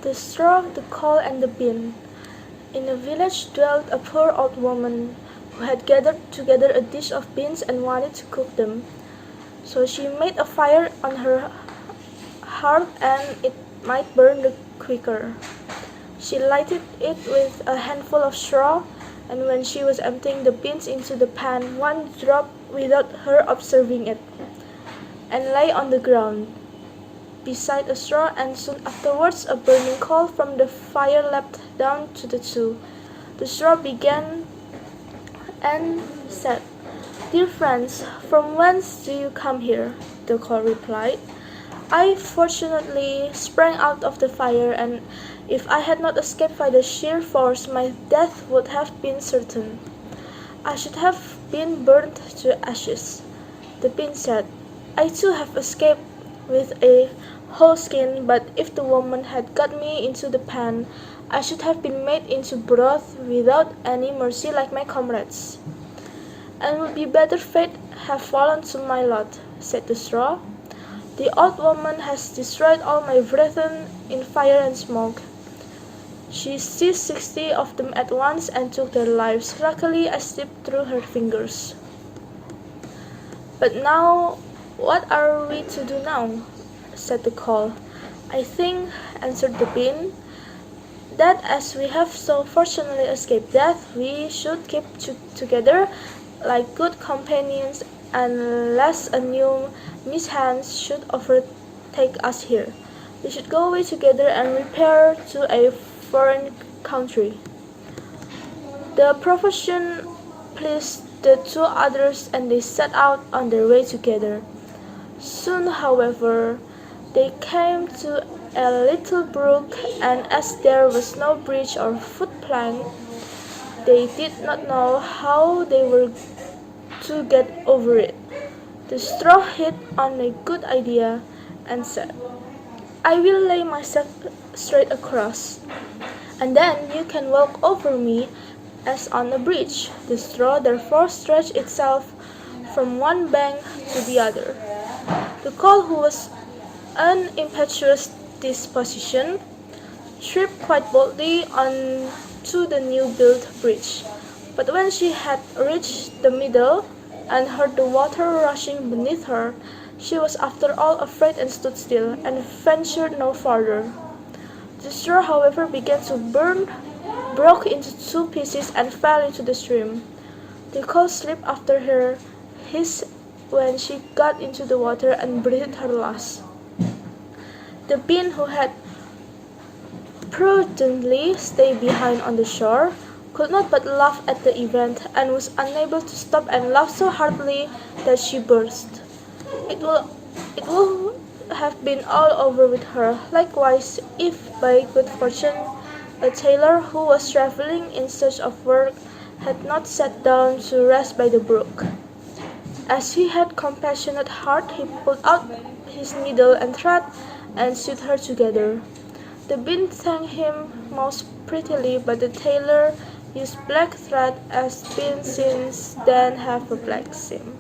The straw, the coal, and the bean. In a village dwelt a poor old woman who had gathered together a dish of beans and wanted to cook them. So she made a fire on her hearth and it might burn the quicker. She lighted it with a handful of straw, and when she was emptying the beans into the pan, one dropped without her observing it, and lay on the ground beside a straw, and soon afterwards a burning coal from the fire leapt down to the two. The straw began and said, "Dear friends, from whence do you come here?" The coal replied, "I fortunately sprang out of the fire, and if I had not escaped by the sheer force, my death would have been certain. I should have been burned to ashes." The bean said, "I too have escaped with a whole skin, but if the woman had got me into the pan, I should have been made into broth without any mercy like my comrades." "And would be better fate have fallen to my lot," said the straw. "The old woman has destroyed all my brethren in fire and smoke. She seized 60 of them at once and took their lives. Luckily I slipped through her fingers." "But now, what are we to do now?" said the coal. "I think," answered the bean, "that as we have so fortunately escaped death, we should keep together like good companions, and lest a new mischance should overtake us here, we should go away together and repair to a foreign country." The proposition pleased the two others, and they set out on their way together. Soon, however, they came to a little brook, and as there was no bridge or footplank, they did not know how they were to get over it. The straw hit on a good idea and said, "I will lay myself straight across, and then you can walk over me as on a bridge." The straw therefore stretched itself from one bank to the other. The coal, who was an impetuous disposition, tripped quite boldly on to the new-built bridge, but when she had reached the middle, and heard the water rushing beneath her, she was after all afraid and stood still, and ventured no farther. The straw, however, began to burn, broke into two pieces, and fell into the stream. The coal slipped after her, hissed when she got into the water, and breathed her last. The bean, who had prudently stayed behind on the shore, could not but laugh at the event, and was unable to stop, and laughed so heartily that she burst. It would have been all over with her, likewise, if by good fortune a tailor who was travelling in search of work had not sat down to rest by the brook. As he had compassionate heart, he pulled out his needle and thread, and sewed her together. The bean thanked him most prettily, but the tailor used black thread, as beans since then have a black seam.